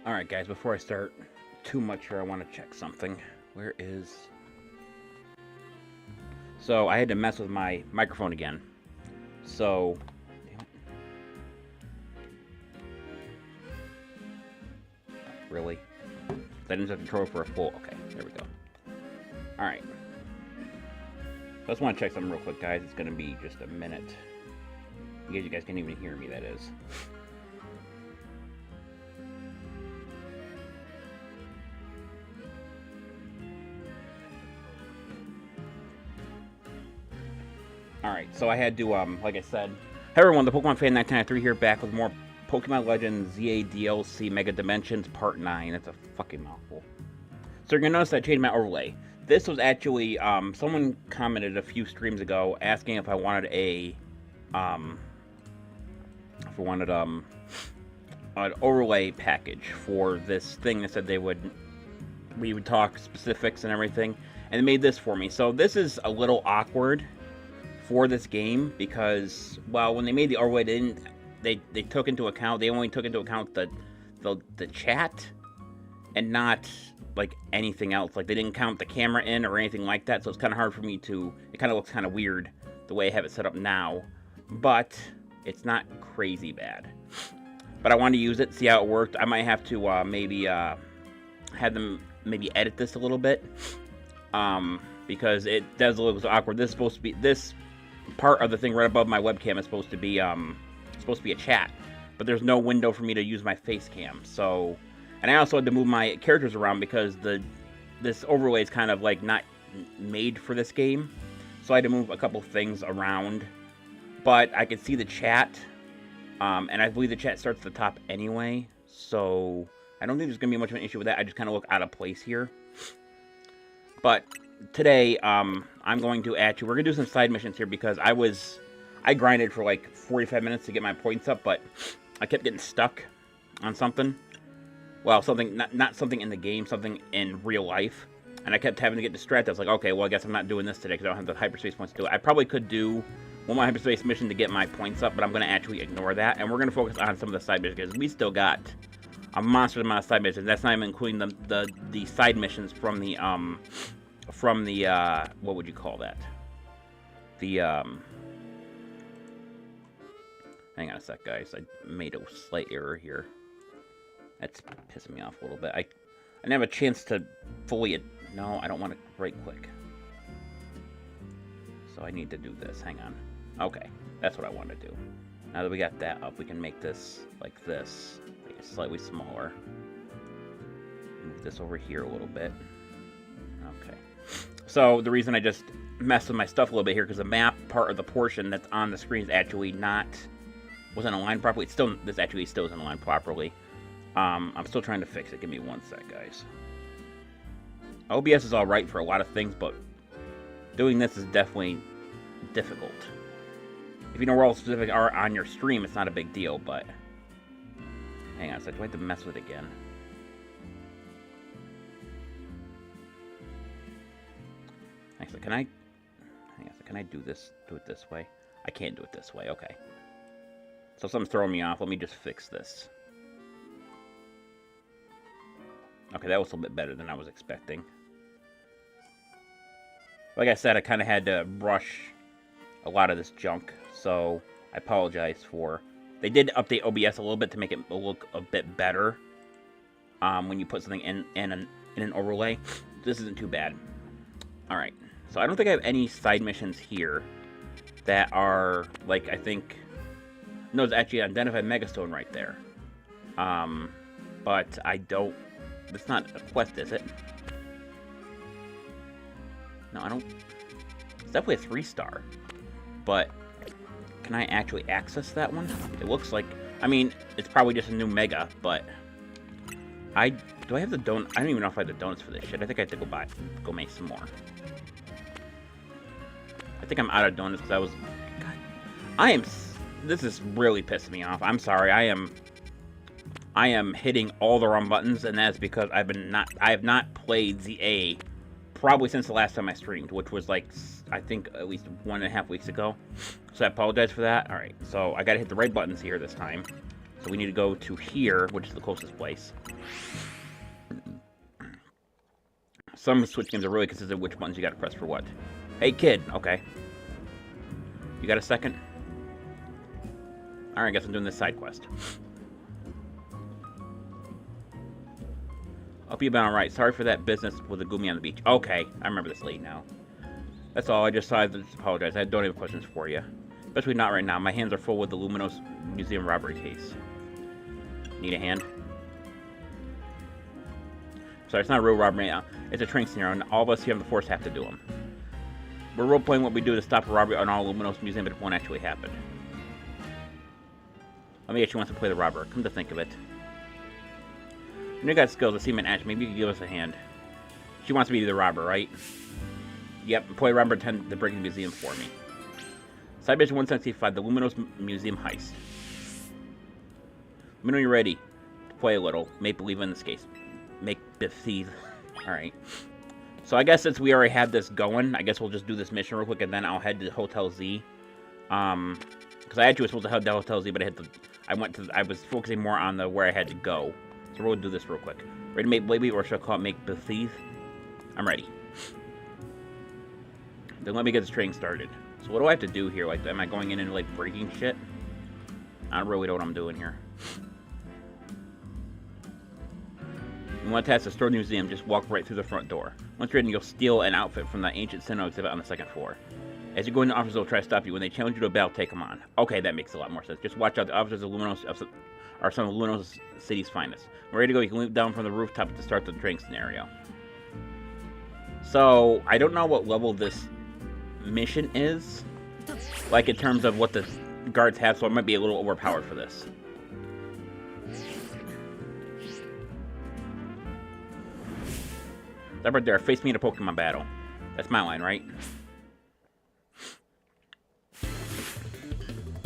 Alright guys, before I start too much here, I want to check something. Where is... So, I had to mess with my microphone again. So... Damn it. Really? I didn't have control for a full... Okay, there we go. Alright. I just want to check something real quick, guys. It's going to be just a minute. In case you guys can't even hear me, that is. Alright, so I had to, like I said, hey everyone, the Pokemon Fan 1993 here, back with more Pokemon Legends ZA DLC Mega Dimensions Part 9. That's a fucking mouthful. So you're going to notice I changed my overlay. This was actually, someone commented a few streams ago asking if I wanted an overlay package for this thing. They said we would talk specifics and everything, and they made this for me. So this is a little awkward for this game because, well, when they made the overlay, they took into account, they only took into account the chat and not like anything else. Like they didn't count the camera in or anything like that. So it's kind of hard for me to. It kind of looks kind of weird the way I have it set up now, but it's not crazy bad. But I wanted to use it, see how it worked. I might have to maybe have them maybe edit this a little bit because it does look awkward. This is supposed to be this part of the thing right above my webcam is supposed to be a chat, but there's no window for me to use my face cam. So, and I also had to move my characters around because this overlay is kind of like not made for this game. So I had to move a couple things around, but I could see the chat, and I believe the chat starts at the top anyway. So I don't think there's gonna be much of an issue with that. I just kind of look out of place here, but. Today, I'm going to we're going to do some side missions here because I grinded for like 45 minutes to get my points up, but I kept getting stuck on something. Well, something, not something in the game, something in real life. And I kept having to get distracted. I was like, okay, well, I guess I'm not doing this today because I don't have the Hyperspace points to do it. I probably could do one more Hyperspace mission to get my points up, but I'm going to actually ignore that. And we're going to focus on some of the side missions because we still got a monster amount of side missions. That's not even including the side missions from the what would you call that? Hang on a sec, guys. I made a slight error here. That's pissing me off a little bit. I didn't have a chance to fully... No, I don't want to right click. So I need to do this. Hang on. Okay, that's what I want to do. Now that we got that up, we can make this like this. Make it slightly smaller. Move this over here a little bit. Okay. So the reason I just messed with my stuff a little bit here because the map part of the portion that's on the screen is actually wasn't aligned properly. This actually still isn't aligned properly. I'm still trying to fix it. Give me one sec, guys. OBS is all right for a lot of things, but doing this is definitely difficult. If you know where all specific are on your stream, it's not a big deal, but hang on a sec. Do I have to mess with it again? Actually, can I do this? Do it this way? I can't do it this way. Okay. So something's throwing me off. Let me just fix this. Okay, that was a little bit better than I was expecting. Like I said, I kind of had to brush a lot of this junk, so I apologize for... They did update OBS a little bit to make it look a bit better when you put something in an overlay. This isn't too bad. Alright. So I don't think I have any side missions here that are, like, I think... No, it's actually an Identified Megastone right there. But I don't... It's not a quest, is it? No, I don't... It's definitely a 3-star. But can I actually access that one? It looks like... I mean, it's probably just a new Mega, but... Do I have the donut? I don't even know if I have the donuts for this shit. I think I have to go make some more. I think I'm out of donuts because I was... God, this is really pissing me off. I'm sorry. I am hitting all the wrong buttons, and that's because I have not played ZA probably since the last time I streamed, which was like, I think at least 1.5 weeks ago. So I apologize for that. Alright, so I gotta hit the right buttons here this time. So we need to go to here, which is the closest place. Some Switch games are really consistent of which buttons you gotta press for what. Hey, kid. Okay. You got a second? Alright, I guess I'm doing this side quest. Hope you've been alright. Sorry for that business with the Gumi on the beach. Okay, I remember this late now. That's all. I just apologize. I don't have questions for you. Especially not right now. My hands are full with the Luminos Museum robbery case. Need a hand? Sorry, it's not a real robbery now. It's a training scenario, and all of us here on the force have to do them. We're role-playing what we do to stop a robbery on all Luminos Museum, but it won't actually happen. Let me guess, she wants to play the robber. Come to think of it. You got skills. I see him in action. Maybe you can give us a hand. She wants to be the robber, right? Yep, play robber 10 to break the museum for me. Side mission 175, the Luminos Museum heist. Let me know you're ready to play a little. Make believe in this case. Make believe. Alright. So I guess since we already had this going, I guess we'll just do this mission real quick and then I'll head to Hotel Z. Because I actually was supposed to head to Hotel Z, but I was focusing more on where I had to go. So we'll do this real quick. Ready to make believe, or should I call it make believe? I'm ready. Then let me get this training started. So what do I have to do here? Like, am I going in and like breaking shit? I don't really know what I'm doing here. You want to test the store museum, just walk right through the front door. Once you're in, you'll steal an outfit from the ancient Sinnoh exhibit on the second floor. As you go in, the officers will try to stop you. When they challenge you to a battle, take them on. Okay, that makes a lot more sense. Just watch out. The officers of Luminos are some of Luminos City's finest. We're ready to go. You can leap down from the rooftop to start the training scenario. So, I don't know what level this mission is. Like, in terms of what the guards have, so it might be a little overpowered for this. That right there, face me in a Pokemon battle. That's my line, right?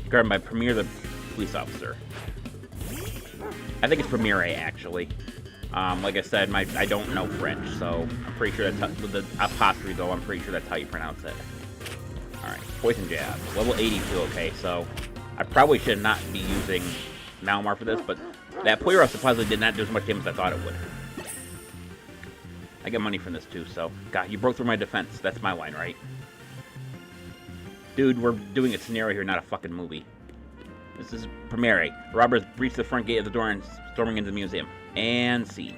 Guarded by Premier the police officer. I think it's Premier A, actually. Like I said, I don't know French, so I'm pretty sure that's with the apostrophe, though. I'm pretty sure that's how you pronounce it. Alright, poison jab. Level 82, okay, so I probably should not be using Malamar for this, but that player supposedly did not do as much damage as I thought it would. I get money from this too, so... God, you broke through my defense. That's my line, right? Dude, we're doing a scenario here, not a fucking movie. This is Premiere. Robbers breach the front gate of the door and storming into the museum. And scene.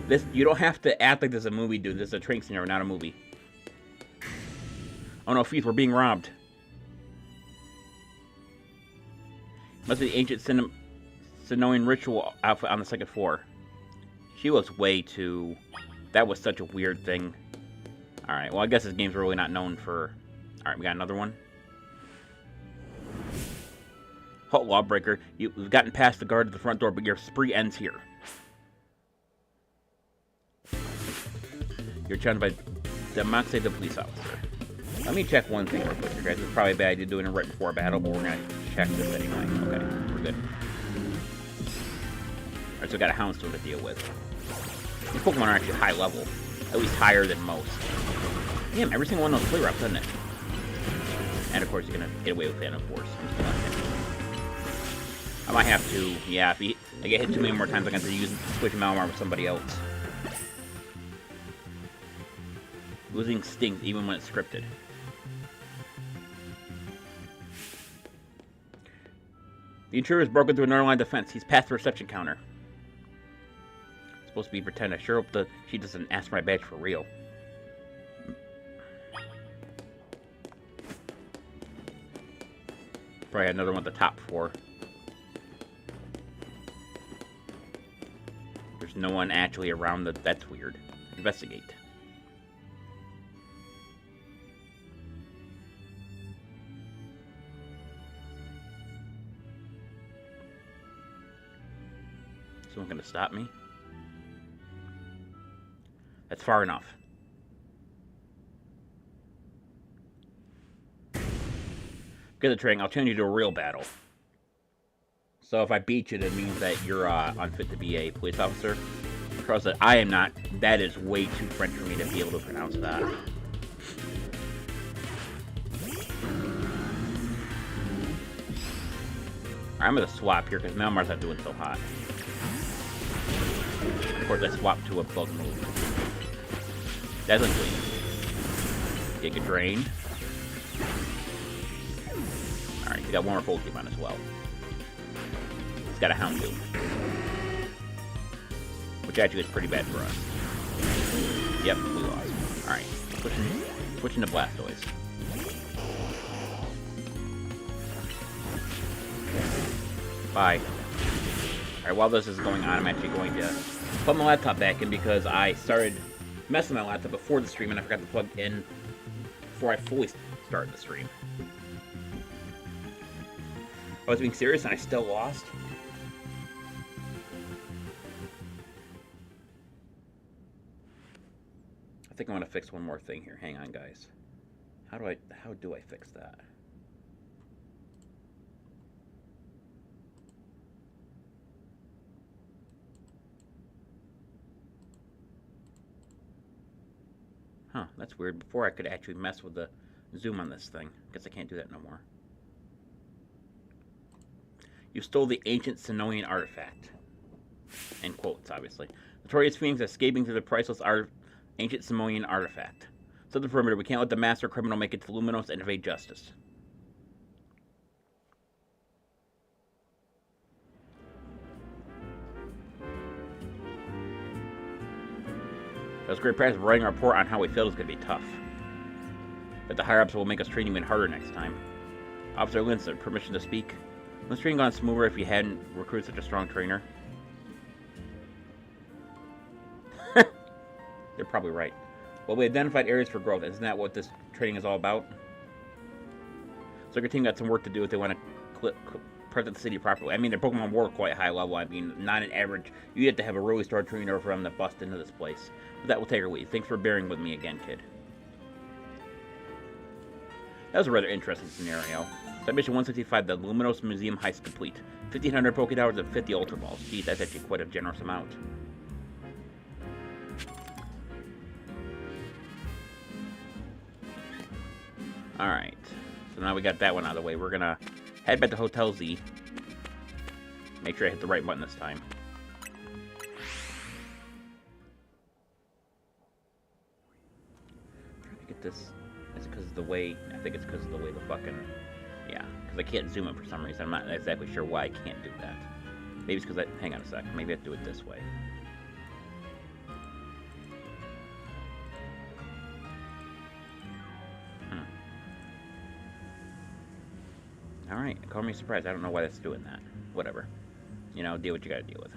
This, you don't have to act like this is a movie, dude. This is a training scenario, not a movie. Oh no, Feith, we're being robbed. Must be the ancient Sinnohian ritual outfit on the second floor. She looks way too... That was such a weird thing. Alright, well, I guess this game's really not known for... Alright, we got another one. Halt, lawbreaker. You've gotten past the guard at the front door, but your spree ends here. You're challenged by Dimesions, the police officer. Let me check one thing real quick here, guys. It's probably a bad idea doing it right before a battle, but we're going to check this anyway. Okay, we're good. Alright, so we got a Houndstone to deal with. These Pokemon are actually high level. At least higher than most. Damn, every single one knows Flare Up, doesn't it? And of course, you're going to get away with Phantom Force. I might have to, yeah, if I get hit too many more times, I'm going to have to use switch Malamar with somebody else. Losing stings even when it's scripted. The intruder has broken through another line of defense. He's past the reception counter. Supposed to be pretend. I sure hope she doesn't ask for my badge for real. Probably had another one at the top floor. There's no one actually around that's weird. Investigate. Someone gonna stop me? That's far enough. Get the training. I'll change you to a real battle. So if I beat you, that means that you're unfit to be a police officer. Trust that I am not. That is way too French for me to be able to pronounce that. I'm gonna swap here because Melmar's not doing so hot. Of course, I swapped to a bug move. Dazzling Gleam. Giga Drain. Alright, we got one more Pokemon as well. He's got a Houndoom. Which actually is pretty bad for us. Yep, we lost. Alright, switching to Blastoise. Bye. Alright, while this is going on, I'm actually going to put my laptop back in because I started messing with my laptop before the stream and I forgot to plug in before I fully started the stream. I was being serious and I still lost. I think I want to fix one more thing here. Hang on, guys. How do I fix that? Huh, that's weird. Before I could actually mess with the zoom on this thing. Guess I can't do that no more. You stole the ancient Sinnoian artifact. In quotes, obviously. Notorious Phoenix escaping through the priceless ancient Sinnoian artifact. Set the perimeter. We can't let the master criminal make it to Luminos and evade justice. That was great practice. Writing a report on how we failed is going to be tough. But the higher-ups will make us train even harder next time. Officer Linson, permission to speak? Wouldn't training gone smoother if you hadn't recruited such a strong trainer? They're probably right. Well, we identified areas for growth. Isn't that what this training is all about? So your team got some work to do if they want to protect the city properly. I mean, their Pokemon were quite high level. I mean, not an average. You have to have a really strong trainer for them to bust into this place. But that will take a week. Thanks for bearing with me again, kid. That was a rather interesting scenario. Submission 165, the Luminos Museum heist complete. 1,500 Pokétowers and 50 Ultra Balls. Geez, that's actually quite a generous amount. Alright, so now we got that one out of the way. We're gonna head back to Hotel Z. Make sure I hit the right button this time. I'm trying to get this. Is it because of the way? I think it's because of the way the fucking. Yeah, because I can't zoom it for some reason. I'm not exactly sure why I can't do that. Maybe it's because I. Hang on a sec. Maybe I have to do it this way. Alright, call me surprised. I don't know why that's doing that. Whatever. You know, deal what you gotta deal with.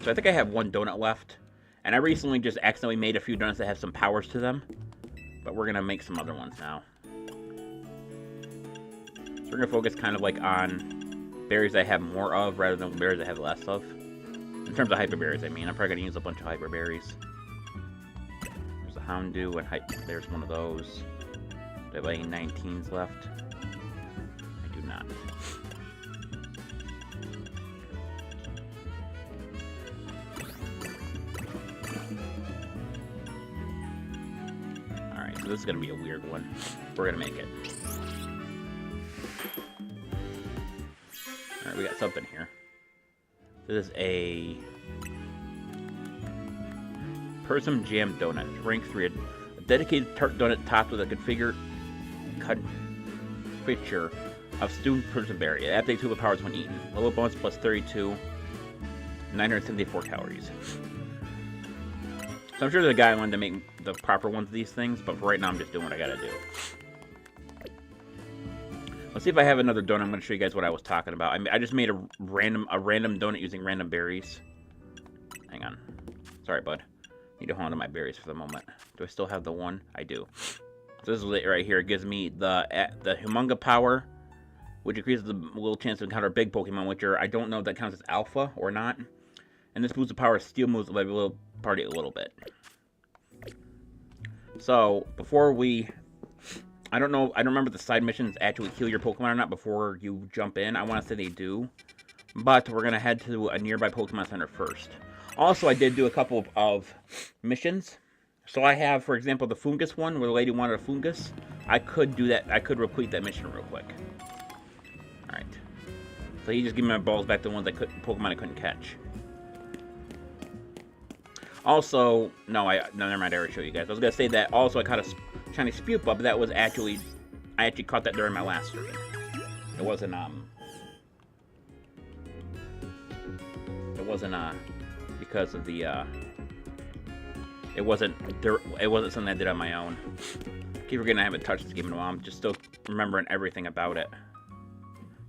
So I think I have one donut left. And I recently just accidentally made a few donuts that have some powers to them. But we're gonna make some other ones now. So we're gonna focus kind of like on berries I have more of rather than berries I have less of. In terms of hyper berries, I mean. I'm probably gonna use a bunch of hyper berries. There's a Houndoom and there's one of those. Do I have any 19s left? I do not. Alright, so this is going to be a weird one. We're going to make it. Alright, we got something here. This is a Persim Jam Donut. Rank 3. A dedicated tart donut topped with a configured picture of stewed Persim berry. Activate 2 powers when eaten. Level bonus plus 32. 974 calories. So I'm sure there's a guy wanted to make the proper ones of these things, but for right now I'm just doing what I gotta do. Let's see if I have another donut. I'm gonna show you guys what I was talking about. I mean, I just made a random donut using random berries. Hang on. Sorry, bud. Need to hold on to my berries for the moment. Do I still have the one? I do. So this is it right here. It gives me the Humunga power, which increases the little chance to encounter a big Pokemon, which I don't know if that counts as Alpha or not. And this boosts the power of Steel moves by the party a little bit. So before we, I don't remember if the side missions actually heal your Pokemon or not before you jump in. I want to say they do, but we're gonna head to a nearby Pokemon Center first. Also, I did do a couple of missions. So I have, for example, the Fungus one, where the lady wanted a Fungus. I could do that. I could repeat that mission real quick. So he just gave my balls back to the ones Pokemon I couldn't catch. Also, no, never mind, I already showed you guys. I was gonna say that also I caught a shiny Spewpa, but that was actually, I actually caught that during my last stream. It wasn't, because of the, it wasn't something I did on my own. I keep forgetting I haven't touched this game in a while. I'm just still remembering everything about it.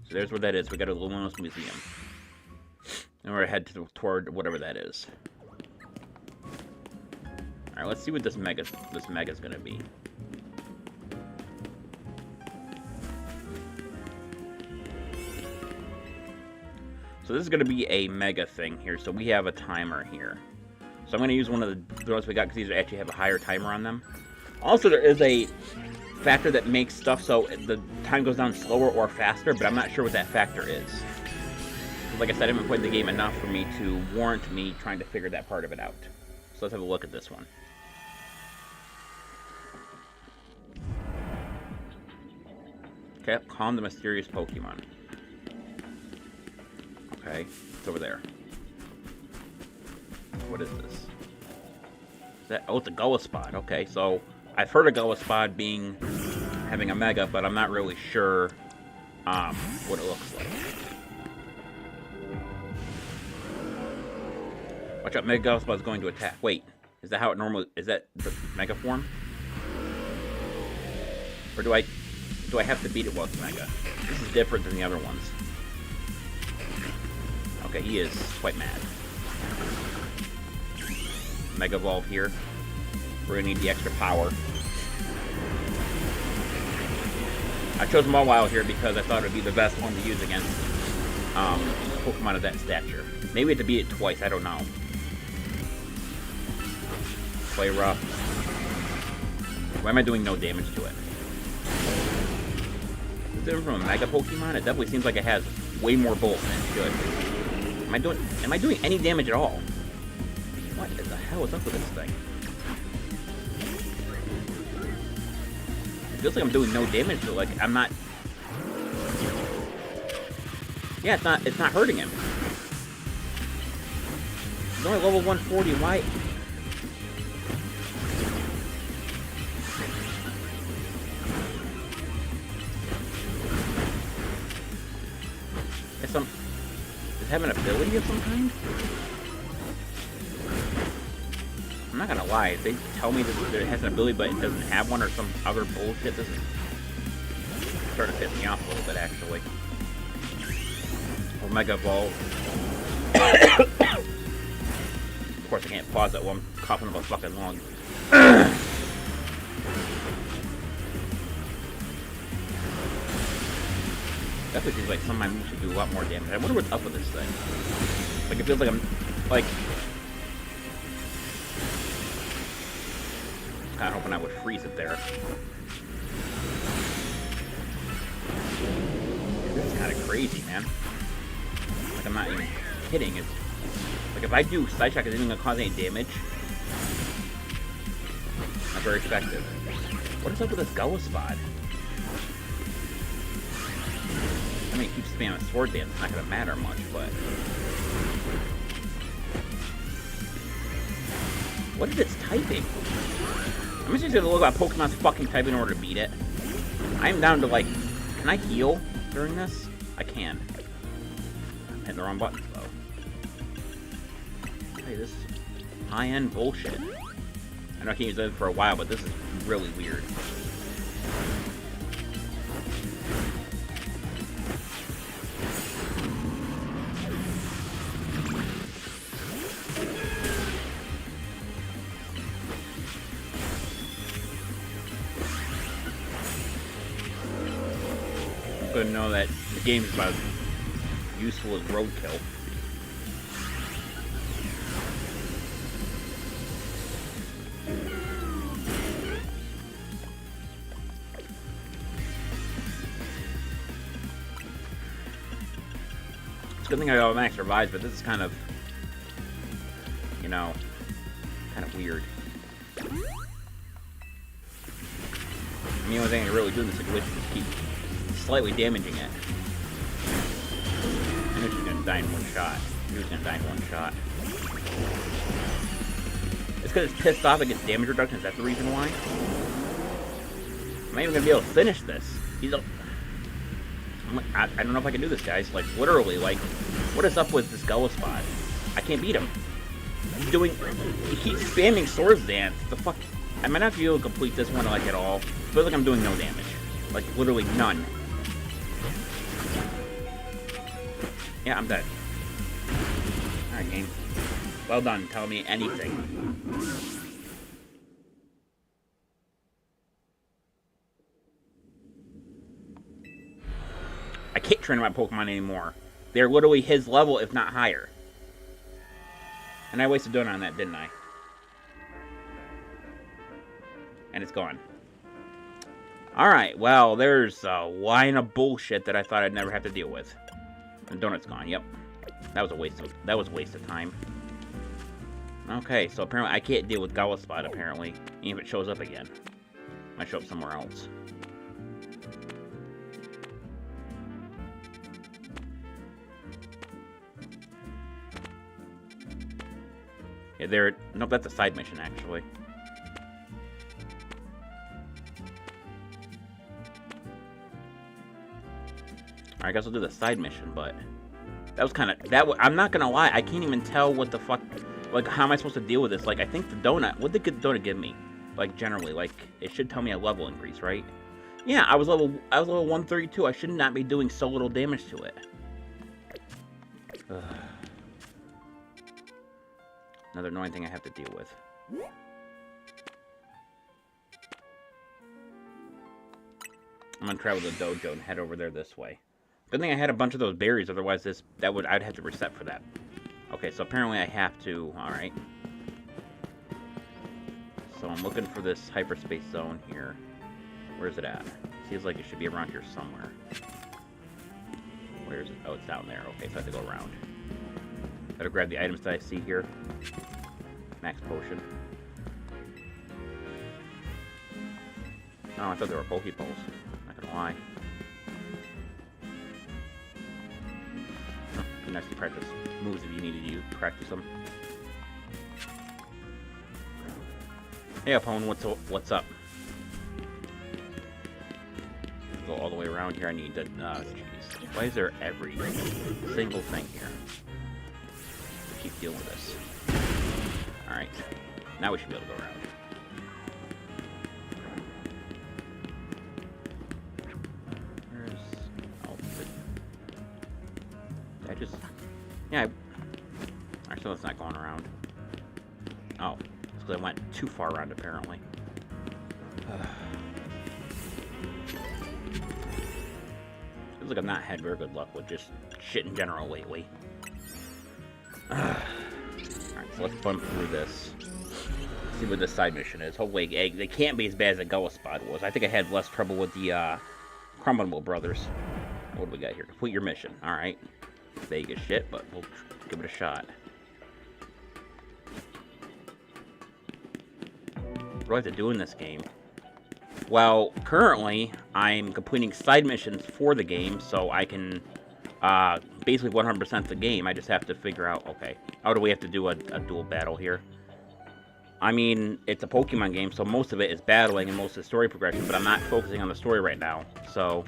So there's where that is. We got a Luminous Museum. And we're headed toward whatever that is. Alright, let's see what this mega's gonna be. So this is gonna be a mega thing here. So we have a timer here. So I'm gonna use one of the ones we got because these actually have a higher timer on them. Also, there is a factor that makes stuff so the time goes down slower or faster, but I'm not sure what that factor is. Like I said, I haven't played the game enough for me to warrant me trying to figure that part of it out. So let's have a look at this one. Okay, calm the mysterious Pokemon. Okay, it's over there. What is this? Is that, oh, it's a Gullispot. Okay, so I've heard of Gullispot having a mega, but I'm not really sure what it looks like. Watch out, Mega Gullispot is going to attack. Wait, is that how it normally... Is that the Mega form? Or do I have to beat it while it's Mega? This is different than the other ones. Okay, he is quite mad. Mega Evolve here. We're gonna need the extra power. I chose Mawile here because I thought it would be the best one to use against Pokemon of that stature. Maybe we have to beat it twice, I don't know. Play rough. Why am I doing no damage to it? Is it different from a Mega Pokemon? It definitely seems like it has way more bolts than it should. Am I doing any damage at all? What the hell is up with this thing? It feels like I'm doing no damage to it, like I'm not... Yeah, it's not hurting him. He's only level 140, why? Does it have an ability of some kind? I'm not gonna lie, if they tell me that it has an ability but it doesn't have one or some other bullshit, this is starting to piss me off a little bit, actually. Omega Evolve. Of course I can't pause that while I'm coughing up a fucking lung. Definitely seems like some of my moves should do a lot more damage. I wonder what's up with this thing. Like, it feels like I'm, like... Kinda hoping I would freeze it there. This is kinda crazy, man. Like, I'm not even kidding. It's... Like, if I do Side Shock, is it even gonna cause any damage? Not very effective. What is up with this Gullispot? I mean, it keeps spamming Sword Dance. It's not gonna matter much, but... What is its typing? I'm just gonna look at Pokemon's fucking type in order to beat it. I'm down to, like... Can I heal during this? I can. I'm hitting the wrong buttons, though. Hey, this is high-end bullshit. I know I can't use that for a while, but this is really weird. Good to know that the game is about as useful as roadkill. It's a good thing I got max revives, but this is kind of, you know, kind of weird. I mean, the only thing I really do in this situation is keep slightly damaging it. die in one shot. He was gonna die in one shot. It's because it's pissed off against damage reduction. Is that the reason why? Am I even gonna be able to finish this? He's a... I don't know if I can do this, guys. Like, literally, like, what is up with this Gullispot? I can't beat him. He's doing... He keeps spamming Swords Dance. The fuck... I might not be able to complete this one, like, at all. It feels like I'm doing no damage. Like, literally none. Yeah, I'm dead. Alright, game. Well done. Tell me anything. I can't train my Pokemon anymore. They're literally his level, if not higher. And I wasted donut on that, didn't I? And it's gone. Alright, well, there's a line of bullshit that I thought I'd never have to deal with. The donut's gone, yep. That was a waste of time. Okay, so apparently I can't deal with Gullispot, apparently. Even if it shows up again. It might show up somewhere else. Yeah, there... Nope, that's a side mission, actually. Alright, I guess I'll do the side mission, but... That was kind of... I'm not gonna lie, I can't even tell what the fuck... Like, how am I supposed to deal with this? Like, I think the donut... What did the donut give me? Like, generally, like, it should tell me a level increase, right? Yeah, I was level 132. I should not be doing so little damage to it. Ugh. Another annoying thing I have to deal with. I'm gonna travel to the dojo and head over there this way. Good thing I had a bunch of those berries, otherwise I'd have to reset for that. Okay, so apparently I have to. Alright. So I'm looking for this hyperspace zone here. Where is it at? Seems like it should be around here somewhere. Where is it? Oh, it's down there. Okay, so I have to go around. Gotta grab the items that I see here. Max potion. Oh, I thought they were Pokeballs. Not gonna lie. Be nice to practice moves if you needed to practice them. Hey, opponent, what's up? Go all the way around here. I need to. Jeez. Why is there every single thing here? Keep dealing with this. Alright. Now we should be able to go around. Where's... Oh, did I just... Yeah, Alright, so it's not going around. Oh. It's because I went too far around, apparently. Feels like I've not had very good luck with just shit in general lately. Alright, so let's bump through this. See what this side mission is. Hopefully, they can't be as bad as the Gullispot was. I think I had less trouble with the Crumble Brothers. What do we got here? Complete your mission. Alright. Vague as shit, but we'll give it a shot. What do I have to do in this game? Well, currently, I'm completing side missions for the game, so I can basically 100% the game. I just have to figure out, okay, how do we have to do a dual battle here? I mean, it's a Pokemon game, so most of it is battling and most of the story progression, but I'm not focusing on the story right now. So,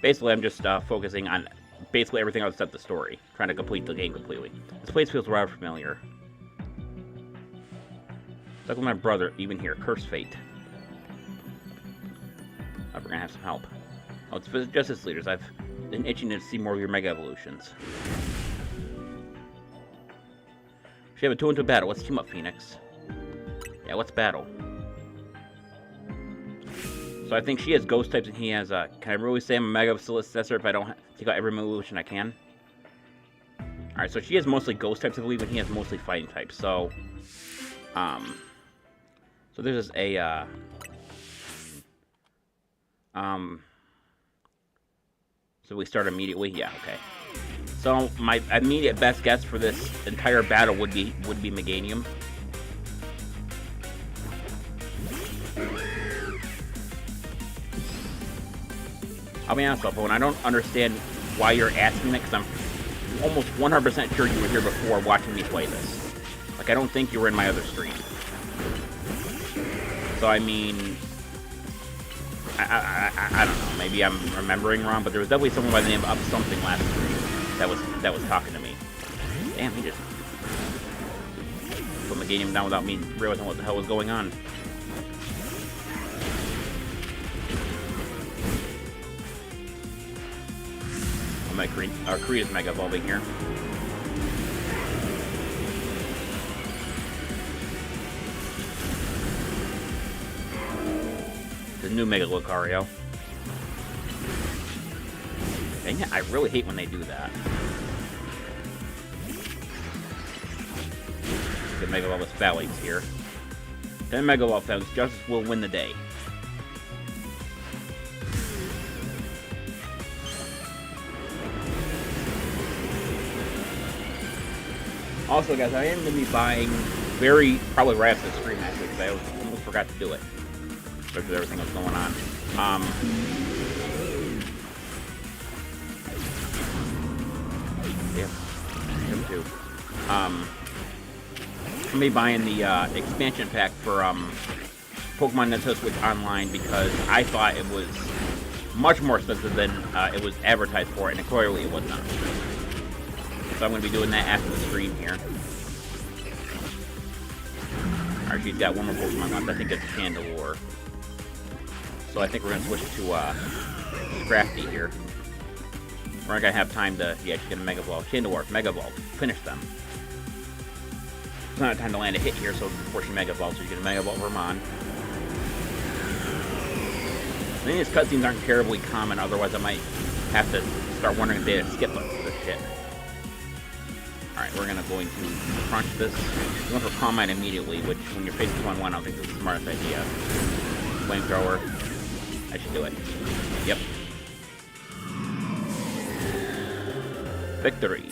basically, I'm just focusing on basically everything except the story, trying to complete the game completely. This place feels rather familiar. Stuck with my brother, even here. Curse fate. Oh, we're gonna have some help. Oh, it's for Justice Leaders. I've been itching to see more of your Mega Evolutions. Should have a 2-into battle. Let's team up, Phoenix. Yeah, let's battle. So I think she has Ghost types and he has, can I really say I'm a Mega Successor if I don't take out every evolution I can? Alright, so she has mostly Ghost types, I believe, and he has mostly Fighting types, so... So there's a, So we start immediately? Yeah, okay. So my immediate best guess for this entire battle would be Meganium. I'll be honest, Oppo, and I don't understand why you're asking that, because almost 100% sure you were here before watching me play this. Like, I don't think you were in my other stream. So, I mean, I don't know. Maybe I'm remembering wrong, but there was definitely someone by the name of something last stream that was talking to me. Damn, he just put my game down without me realizing what the hell was going on. Our Creed is mega evolving here. The new Mega Lucario. Dang it, I really hate when they do that. Get Mega Evolve with Phalanx here. Then Mega Evolve Phalanx, Justice will win the day. Also, guys, I am going to be buying probably right after the stream, actually, because I almost forgot to do it. Because everything that's going on. Yeah, him too. I'm going to be buying the expansion pack for Pokemon Nintendo Switch Online because I thought it was much more expensive than it was advertised for, and clearly it was not. So I'm going to be doing that after the stream here. Alright, she's got one more Pokemon left. I think it's Chandelure. So I think we're going to switch to Scrafty here. We're not going to have time to... Yeah, she's going to Mega Evolve. Chandelure, Mega Evolve. Finish them. It's not time to land a hit here, so before she Mega Evolves, she's going to Mega Evolve Vermon. I think these cutscenes aren't terribly common, otherwise I might have to start wondering if they had skip this shit. Alright, we're going to crunch this. We're going for Calm Mind immediately, which when you're facing 1-1, I don't think this is the smartest idea. Flamethrower. I should do it. Yep. Victory.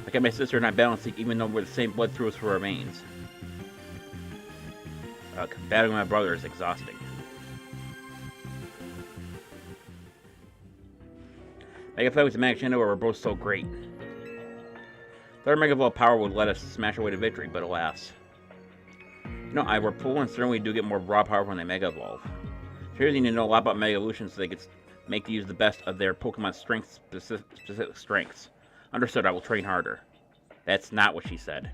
Look at my sister and I balancing, even though we're the same blood through us for remains. Battling my brother is exhausting. Mega Fight with the Magic Chandelure were both so great. Third Mega Evolve power would let us smash away to victory, but alas. You know, Ivor, Pool and certainly do get more raw power when they Mega Evolve. Players need to know a lot about Mega Evolution so they can make use the best of their Pokemon specific strengths. Understood, I will train harder. That's not what she said.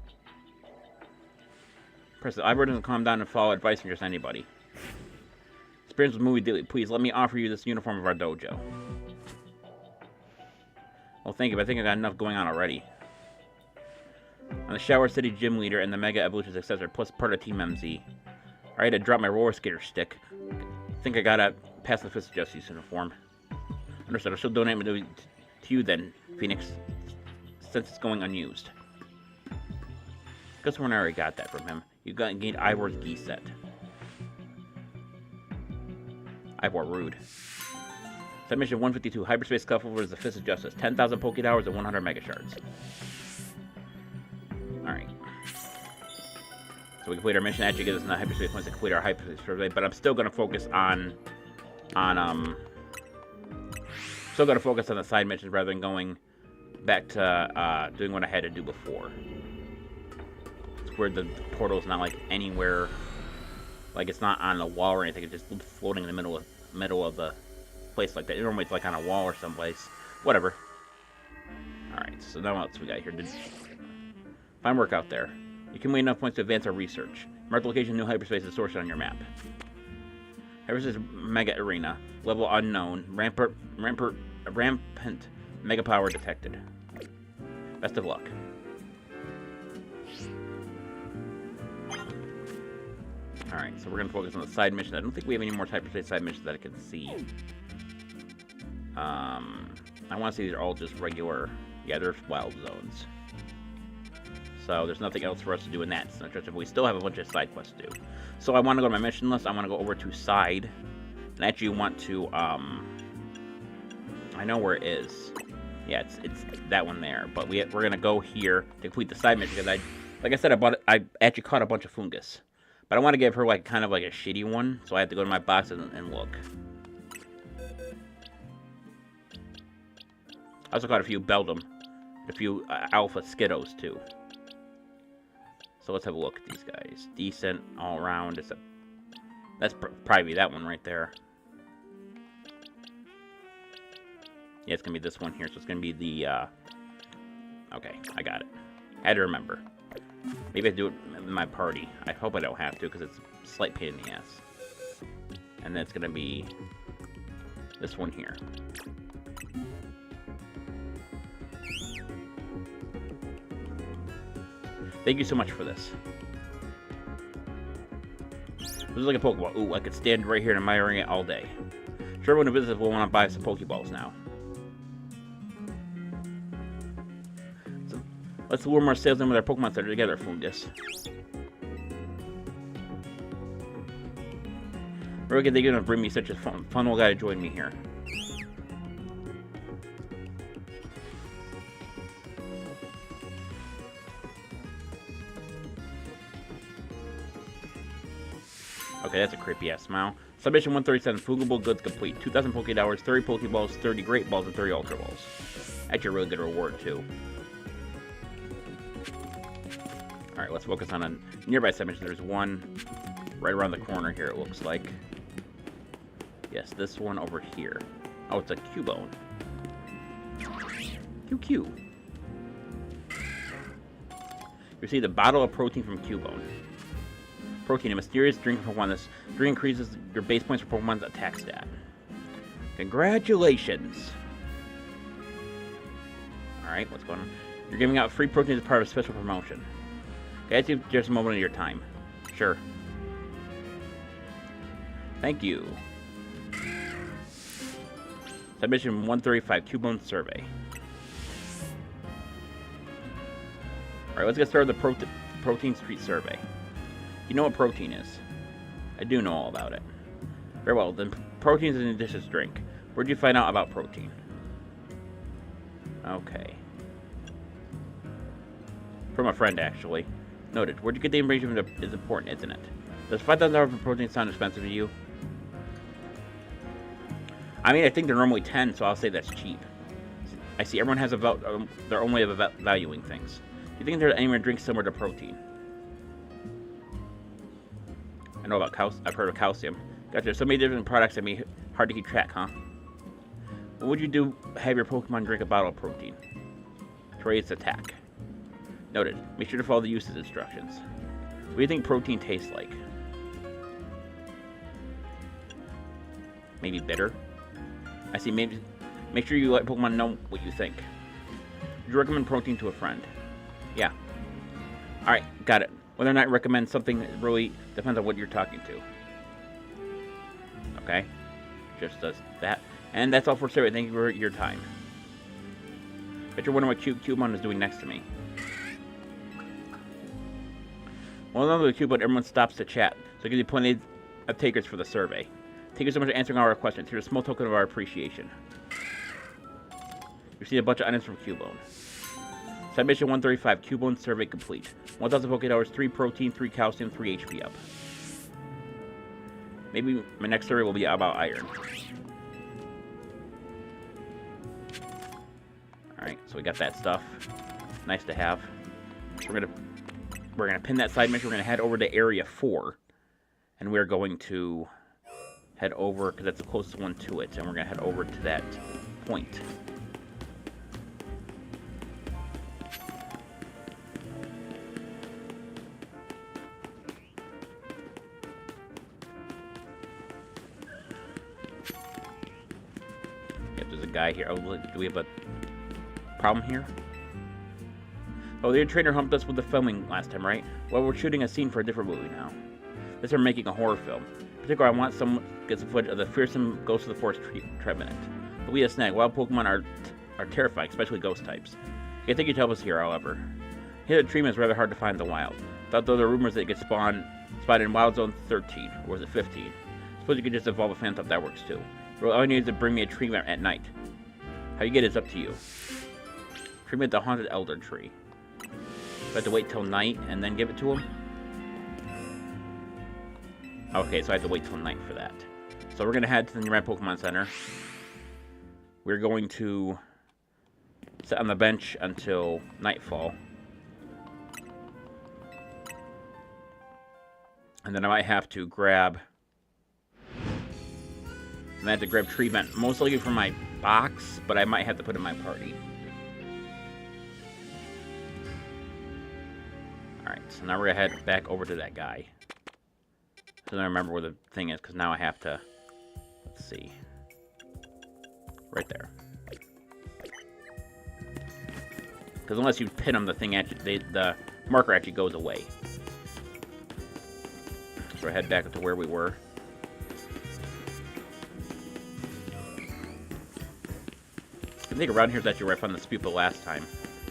President, Ivor doesn't calm down and follow advice from just anybody. Experience with movie daily. Please let me offer you this uniform of our dojo. Well, thank you, but I think I got enough going on already. I'm the Shower City Gym Leader and the Mega Evolution Successor, plus part of Team MZ. I had to drop my roller skater stick. I think I gotta pass the Fist of Justice uniform. Understood, I'll still donate it to you then, Phoenix, since it's going unused. Guess when I already got that from him. You gained Ivor's Gi set. Ivor, rude. Submission 152, Hyperspace Scuffle versus the Fist of Justice. 10,000 Pokétowers and 100 Mega Shards. Alright. So we complete our mission. Actually gives us enough Hyperspace points to complete our Hyperspace survey, but I'm still going to focus on still going to focus on the side missions rather than going back to doing what I had to do before. It's where the portal's not like anywhere, like it's not on a wall or anything. It's just floating in the middle of the place like that. Normally it's like on a wall or someplace. Whatever. Alright, so now what else we got here? Fine work out there. You can win enough points to advance our research. Mark the location of new hyperspace is sourced on your map. Hyperspace Mega Arena. Level unknown. Rampant Mega Power detected. Best of luck. Alright, so we're going to focus on the side mission. I don't think we have any more hyperspace side missions that I can see. I want to see these are all just regular... Yeah, there's wild zones. So there's nothing else for us to do in that. We still have a bunch of side quests to do. So I want to go to my mission list. I want to go over to side. And actually want to, I know where it is. Yeah, it's that one there. But we're going to go here to complete the side mission. Because like I said, I actually caught a bunch of fungus. But I want to give her like kind of like a shitty one. So I have to go to my box and look. I also caught a few Beldum, a few Alpha Skiddos too. So let's have a look at these guys. Decent all around. That's probably that one right there. Yeah, it's gonna be this one here. So it's gonna be the. Okay, I got it. I had to remember. Maybe I do it in my party. I hope I don't have to because it's a slight pain in the ass. And that's gonna be this one here. Thank you so much for this. This is like a Pokeball. Ooh, I could stand right here and admiring it all day. Sure, everyone who visits will want to buy some Pokeballs now. So, let's lure more salesmen with our Pokemon Center together, Fungus. Where are they going to bring me such a fun little guy to join me here? Okay, that's a creepy-ass smile. Submission 137, Fugable Goods complete. 2,000 Pokédollars, 30 Pokéballs, 30 Great Balls, and 30 Ultra Balls. Actually a really good reward, too. Alright, let's focus on a nearby submission. There's one right around the corner here, it looks like. Yes, this one over here. Oh, it's a Cubone. QQ. You see the bottle of protein from Cubone. Protein, a mysterious drink for Pokemon. This drink increases your base points for Pokemon's attack stat. Congratulations! Alright, what's going on? You're giving out free protein as part of a special promotion. Okay, let's give just a moment of your time. Sure. Thank you. Submission 135, Cubone Survey. Alright, let's get started with the Protein Street Survey. You know what protein is? I do know all about it. Very well, then protein is an delicious drink. Where'd you find out about protein? Okay. From a friend, actually. Noted. Where'd you get the information that is important, isn't it? Does $5,000 for protein sound expensive to you? I mean, I think they're normally 10, so I'll say that's cheap. I see everyone has their own way of valuing things. Do you think there's anywhere to drink similar to protein? I know about I've heard of calcium. Gotcha. So many different products that make hard to keep track, huh? What would you do? Have your Pokemon drink a bottle of protein to raise its attack. Noted. Make sure to follow the usage instructions. What do you think protein tastes like? Maybe bitter. I see. Maybe. Make sure you let Pokemon know what you think. Would you recommend protein to a friend? Yeah. All right. Got it. Whether or not I recommend something really depends on what you're talking to. Okay? Just does that. And that's all for today. Thank you for your time. Bet you're wondering what Cubone is doing next to me. Well, none of the Cubone, everyone stops to chat. So it gives you plenty of takers for the survey. Thank you so much for answering all our questions. Here's a small token of our appreciation. You see a bunch of items from Cubone. Submission 135, Cubone Survey complete. 1,000 Pokédollars, 3 protein, 3 calcium, 3 HP up. Maybe my next survey will be about iron. Alright, so we got that stuff. Nice to have. We're gonna pin that side mission. We're gonna head over to Area 4. And we're going to head over, because that's the closest one to it. And we're gonna head over to that point. Guy here. Oh, do we have a problem here? Oh, the trainer humped us with the filming last time, right? Well, we're shooting a scene for a different movie now. This time we're making a horror film. In particular, I want someone to get some footage of the fearsome Ghost of the Forest Trevenant. But we have a snag. Wild Pokemon are terrifying, especially ghost types. I think you'd help us here, however. Here the treatment is rather hard to find in the wild. Thought there were rumors that it could spawn in Wild Zone 13, or was it 15? Suppose you could just evolve a Phantom, that works too. Well, all you need is to bring me a treatment at night. How you get it is up to you. Treatment the Haunted Elder Tree. Do I have to wait till night and then give it to him? Okay, so I have to wait till night for that. So we're going to head to the nearby Pokemon Center. We're going to sit on the bench until nightfall. And then I might have to grab... And I have to grab treatment, most likely from my box, but I might have to put it in my party. Alright, so now we're going to head back over to that guy. So then I remember where the thing is, because now I have to... Let's see. Right there. Because unless you pin them, the thing actually... the marker actually goes away. So I head back to where we were. I think around here is actually where I found the Spupa last time.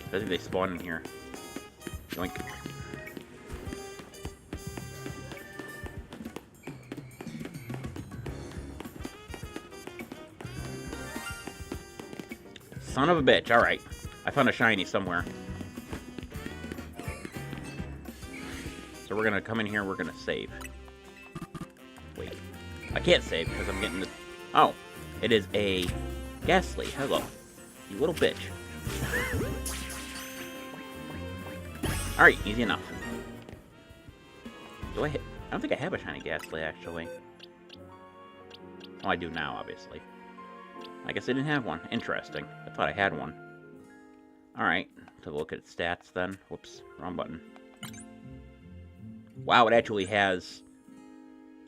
I think they spawn in here. Yoink. Son of a bitch. Alright. I found a shiny somewhere. So we're going to come in here and we're going to save. Wait. I can't save because I'm getting the... Oh. It is a Ghastly. Hello. You little bitch. Alright. Easy enough. Do I hit... I don't think I have a shiny Ghastly, actually. Oh, I do now, obviously. I guess I didn't have one. Interesting. I thought I had one. Alright. To look at stats, then. Whoops. Wrong button. Wow, it actually has...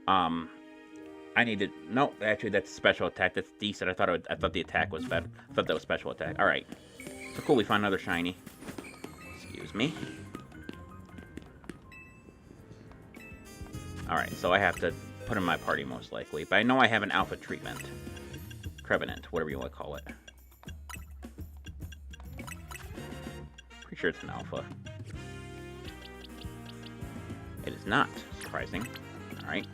I needed... No, actually, that's special attack. That's decent. I thought the attack was bad. I thought that was special attack. Alright. So cool, we found another shiny. Excuse me. Alright, so I have to put in my party, most likely. But I know I have an alpha treatment. Trevenant, whatever you want to call it. Pretty sure it's an alpha. It is not. Surprising. Alright.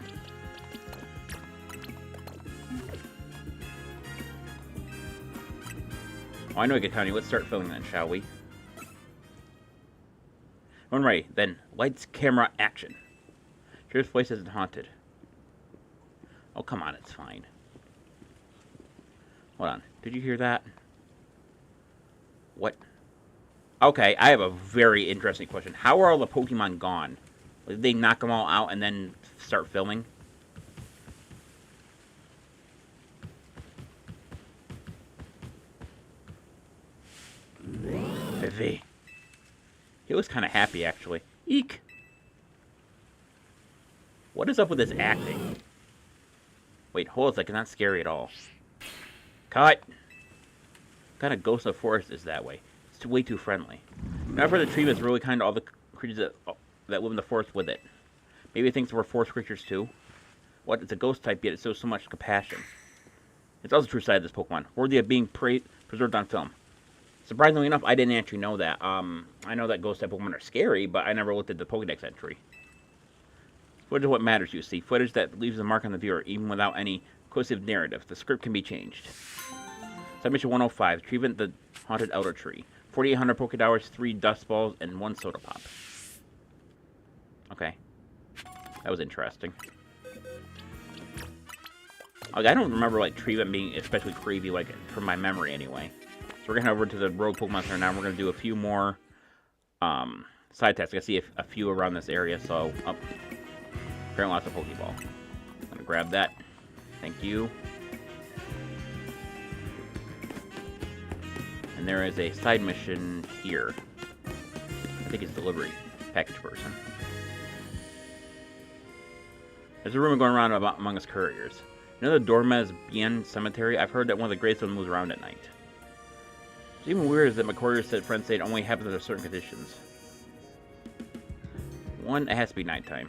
Oh, I know I can tell you. Let's start filming then, shall we? When ready, then lights, camera, action. Sheriff's voice isn't haunted. Oh, come on, it's fine. Hold on. Did you hear that? What? Okay, I have a very interesting question. How are all the Pokemon gone? Did they knock them all out and then start filming? Vivi. He looks kind of happy, actually. Eek! What is up with his acting? Wait, hold on a second. Not scary at all. Cut! What kind of ghost of forest is that way? It's way too friendly. Now for the tree is really kind to all the creatures that live in the forest with it. Maybe it thinks we're forest creatures too? What? It's a ghost type, yet it shows so much compassion. It's also the true side of this Pokemon, worthy of being preserved on film. Surprisingly enough, I didn't actually know that. I know that ghost type Pokemon are scary, but I never looked at the Pokédex entry. Footage is what matters, you see. Footage that leaves a mark on the viewer, even without any cohesive narrative. The script can be changed. Submission 105. Treatment the Haunted Elder Tree. 4,800 Pokédollars, 3 Dust Balls, and 1 Soda Pop. Okay. That was interesting. Like, I don't remember, like, treatment being especially creepy, like, from my memory anyway. So we're going to head over to the Rogue Pokemon Center now. We're going to do a few more side tasks. I see a few around this area, so... Oh. Apparently lots of Pokeball. I'm going to grab that. Thank you. And there is a side mission here. I think it's delivery package person. There's a rumor going around about among us couriers. You know the Dormez Bien Cemetery? I've heard that one of the gravestones moves around at night. What's even weird is that my courier said friends say it only happens under certain conditions. 1, it has to be nighttime.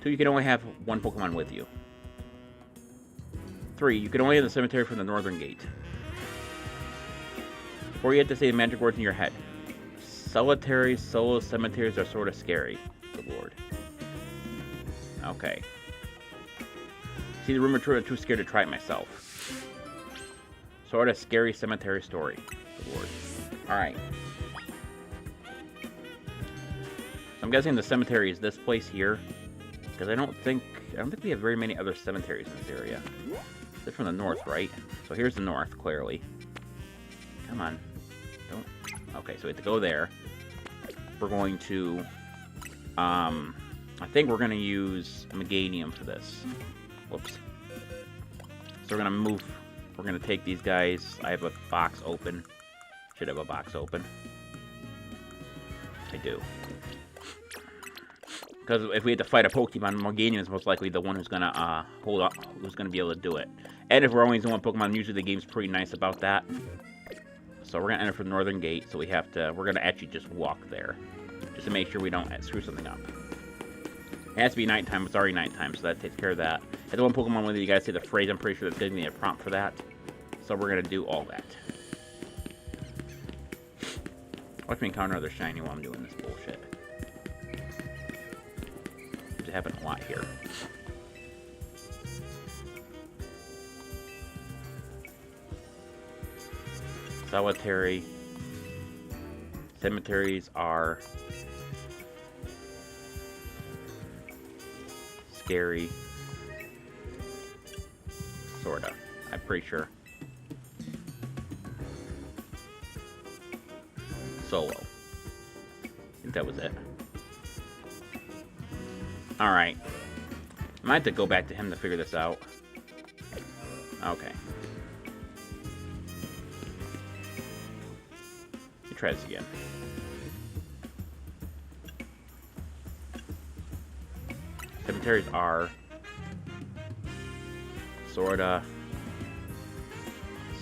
2, you can only have 1 Pokemon with you. 3, you can only enter the cemetery from the northern gate. 4, you have to say the magic words in your head. Solitary solo cemeteries are sort of scary. Good lord. Okay. See the rumor true, I'm too scared to try it myself. Sort of scary cemetery story. Good lord. Alright. So I'm guessing the cemetery is this place here. Because I don't think we have very many other cemeteries in this area. This is from the north, right? So here's the north, clearly. Come on. Don't. Okay, so we have to go there. We're going to... I think we're going to use Meganium for this. Whoops. So we're going to move... We're going to take these guys. I have a box open. Should have a box open. I do. Because if we had to fight a Pokemon, Meganium is most likely the one who's going to hold up, who's going to be able to do it. And if we're only using one Pokemon, usually the game's pretty nice about that. So we're going to enter for the Northern Gate, so we have to... We're going to actually just walk there. Just to make sure we don't screw something up. It has to be nighttime. It's already nighttime, so that takes care of that. At the one Pokemon, when you guys say the phrase, I'm pretty sure that's giving me a prompt for that. So we're going to do all that. Watch me encounter another shiny while I'm doing this bullshit. It happens a lot here. Solitary. Cemeteries are... scary. Sorta. I'm pretty sure. Solo. I think that was it. Alright. I might have to go back to him to figure this out. Okay. Let's try this again. Cemeteries are sorta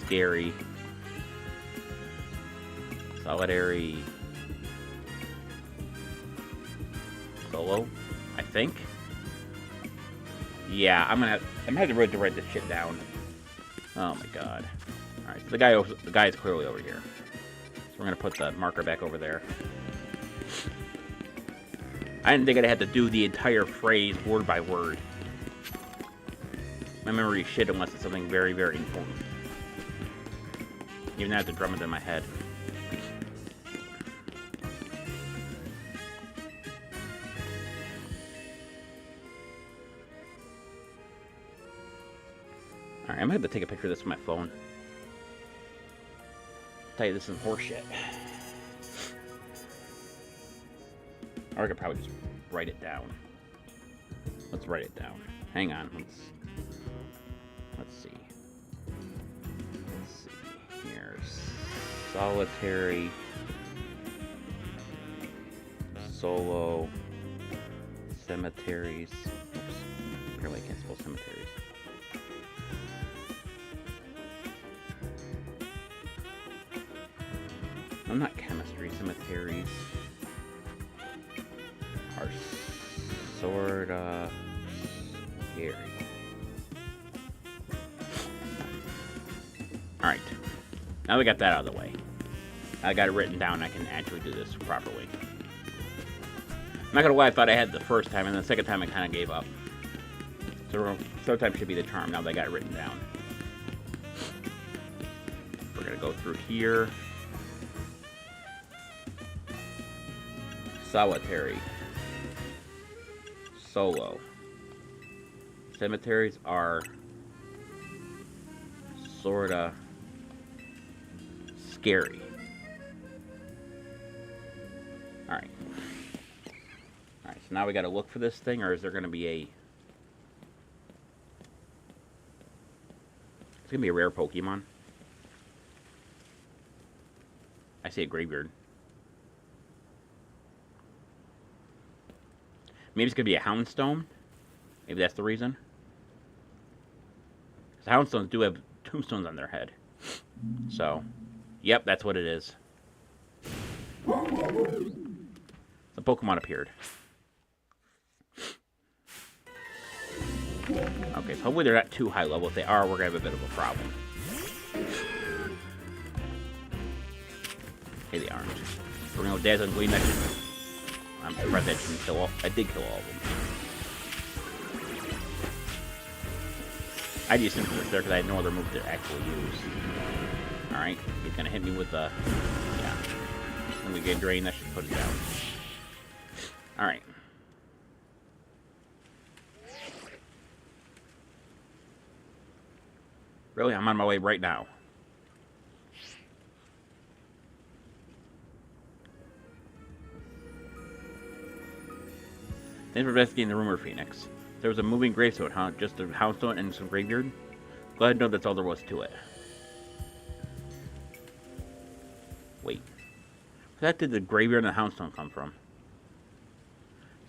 scary. Solitary. Solo, I think. Yeah, I'm gonna have to write this shit down. Oh my god. Alright, so the guy is clearly over here. So we're gonna put the marker back over there. I didn't think I'd have to do the entire phrase word by word. My memory is shit unless it's something very, very important. Even though I have to drum it in my head. Alright, I'm gonna have to take a picture of this with my phone. I'll tell you, this is horseshit. Or I could probably just write it down. Let's write it down. Hang on. Let's see. Let's see here. Solitary. Solo. Cemeteries. Oops. Apparently I can't spell cemeteries. I'm not chemistry. Cemeteries are sorta scary. Alright. Now we got that out of the way. I got it written down. I can actually do this properly. I'm not gonna lie, I thought I had the first time, and the second time I kind of gave up. So sometimes should be the charm now that I got it written down. We're gonna go through here. Solitary. Solo. Cemeteries are sorta scary. Alright. Alright, so now we gotta look for this thing, or is there gonna be a... It's gonna be a rare Pokemon. I say a graveyard. Maybe it's gonna be a Houndstone. Maybe that's the reason. Because Houndstones do have tombstones on their head. So, yep, that's what it is. The Pokemon appeared. Okay, so hopefully they're not too high level. If they are, we're gonna have a bit of a problem. Okay, they aren't. We're gonna go Dazzling Gleam. I'm surprised I didn't kill all. I did kill all of them. I used Simple there because I had no other move to actually use. Alright, he's gonna hit me with the... Yeah. When we get drained, that should put it down. Alright. Really? I'm on my way right now. Thanks for investigating the rumor, Phoenix. There was a moving gravestone, huh? Just a houndstone and some graveyard? Glad to know that's all there was to it. Wait. Where did the graveyard and the houndstone come from?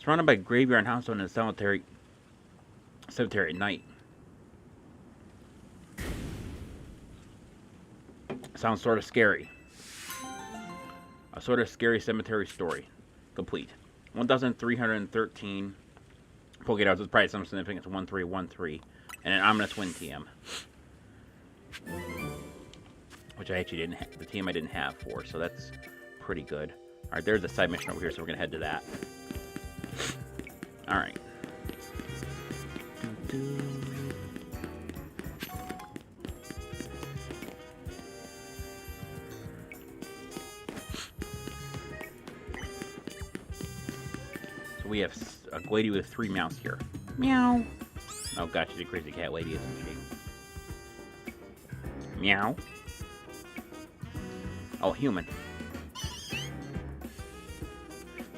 Surrounded by graveyard and houndstone in a cemetery at night. Sounds sort of scary. A sort of scary cemetery story. Complete. 1,313 Pokédogs is probably some significance. 1313. And an ominous wind TM. Which I actually didn't have. The TM I didn't have for, so that's pretty good. Alright, there's a side mission over here, so we're going to head to that. Alright. So we have a lady with 3 mouse here. Meow. Oh gosh, she's a crazy cat lady, isn't she? Meow. Oh, human.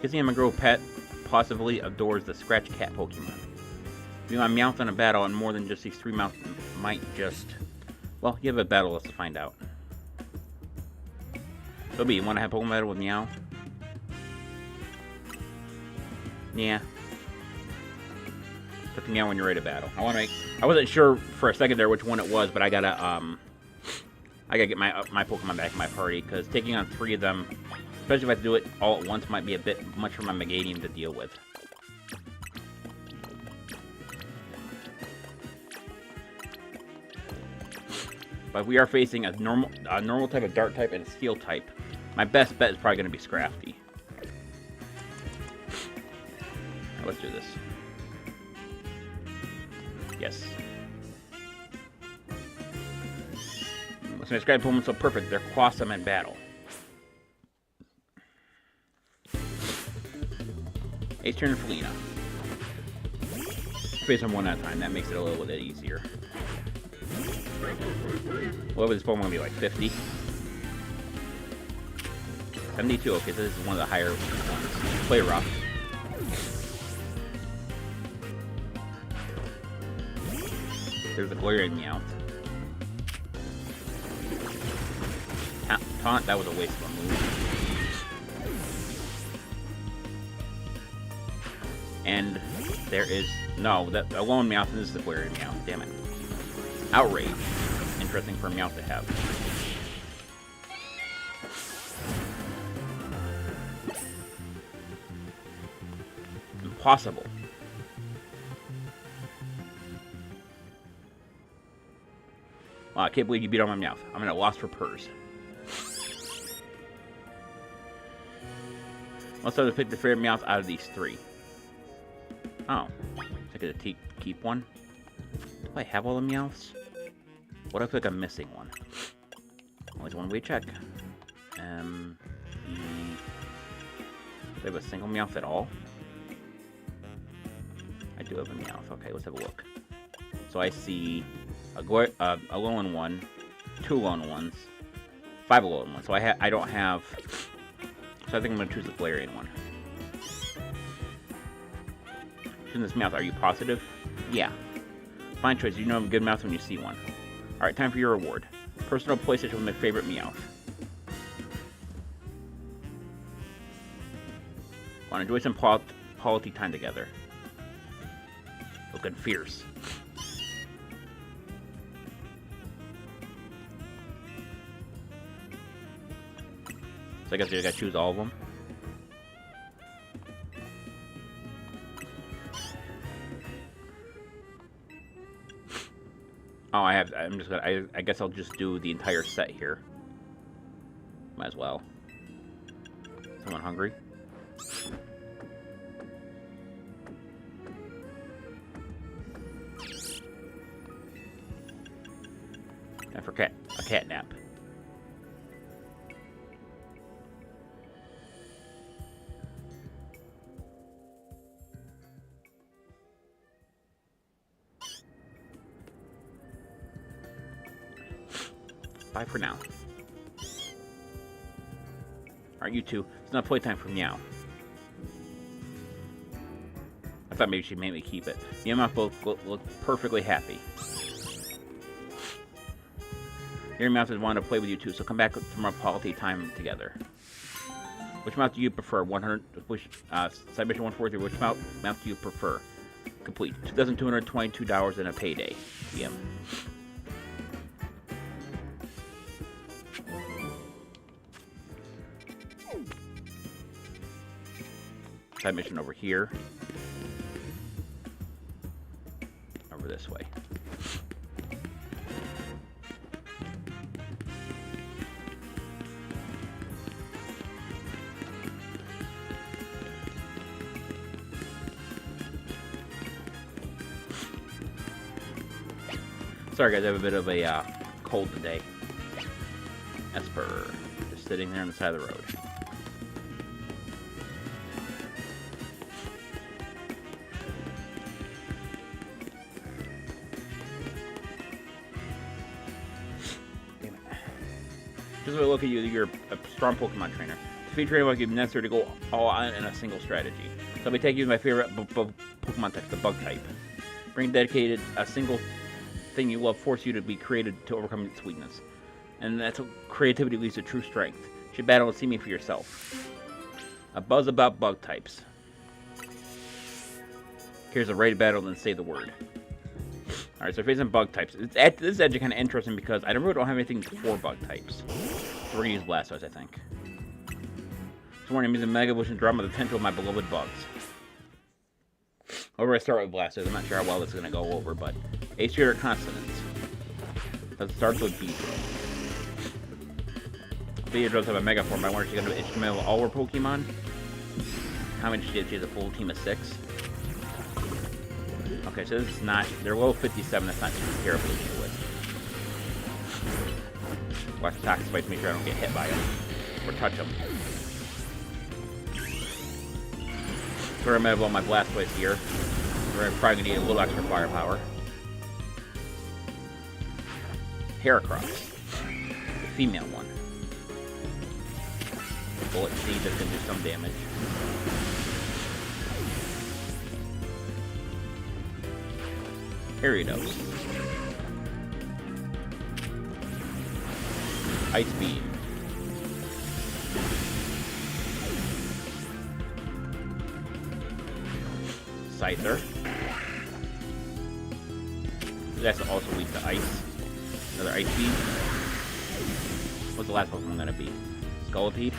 Kissing him a girl pet possibly adores the scratch cat Pokemon. If you want Meowth in a battle and more than just these 3 Meowth might just... Well, you have a battle, let's find out. So B, you want to have Pokemon battle with Meow? Yeah. Put the Meow when you're ready to battle. I wasn't sure for a second there which one it was, but I gotta get my Pokemon back in my party, because taking on 3 of them, especially if I have to do it all at once, might be a bit much for my Meganium to deal with. But we are facing a normal type, a dark type, and a steel type. My best bet is probably going to be Scrafty. Right, let's do this. Yes. Let's make Scrafty Pokemon so perfect, they're awesome in battle. Ace turn Felina. Face them one at a time, that makes it a little bit easier. What would this Pokemon be, like 50? 72, okay, so this is one of the higher ones. Play rough. There's a Galarian Meowth. Taunt, that was a waste of a move. And there is... No, that a lone Meowth, and this is the Galarian Meowth, damn it. Outrage. Interesting for Meowth to have. Impossible. Wow, I can't believe you beat on my Meowth. I'm at a loss for purrs. Let's have to pick the favorite Meowth out of these 3. Oh. I could keep one. Do I have all the Meowths? What if like I'm missing one? Always one way to check. Do I have a single Meowth at all? I do have a Meowth. Okay, let's have a look. So I see a lone one, 2 lone ones, 5 lone ones. So I don't have. So I think I'm gonna choose the Galarian one. Choosing this Meowth. Are you positive? Yeah. Fine choice. You know a good Meowth when you see one. Alright, time for your reward. Personal PlayStation with my favorite Meowth. Want to enjoy some quality time together. Looking fierce. So I guess you gotta choose all of them. Oh, I guess I'll just do the entire set here. Might as well. Someone hungry? Time for a cat nap. Bye for now. Alright, you two. It's not playtime for Meow. I thought maybe she'd make me keep it. Me and my both look perfectly happy. Your mouth would want to play with you too, so come back from our quality time together. Which mouth do you prefer? 100. Which side mission 143? Which mouth do you prefer? Complete. $2,222 and a payday. PM. Side mission over here. Over this way. Sorry guys, I have a bit of a cold today. Esper, just sitting there on the side of the road. Damn it. Just a look at you, you're a strong Pokemon trainer. To feed training, it would be necessary to go all out in a single strategy. So I'll be taking you my favorite Pokemon type, the Bug type. Bring dedicated a single thing you love, force you to be created to overcome its weakness. And that's what creativity leads to true strength. You should battle and see me for yourself. A buzz about bug types. Here's a raid battle, then say the word. Alright, so facing bug types. This is actually kind of interesting because I really don't have anything for bug types. So we're going to use Blastoise, I think. This morning I'm using Mega Evolution to draw the potential of my beloved bugs. Over I start with Blastoise. I'm not sure how well this is going to go over, but A tier or consonants. That starts with B. B does have a Mega form. I wonder if she's going to be instrumental with all her Pokemon. How many she has a full team of 6. Okay, so this is not. They're low 57. That's not too terrible to deal with. Watch Toxic Spike to make sure I don't get hit by them or touch them. So I'm going to blow my Blastoise here. We're probably going to need a little extra firepower. Heracross. The female one. Bullet Seed that's going to do some damage. Ariados. Ice Beam. Scyther. That's also weak to ice. Another Ice Beam. What's the last Pokemon gonna be? Scolipede?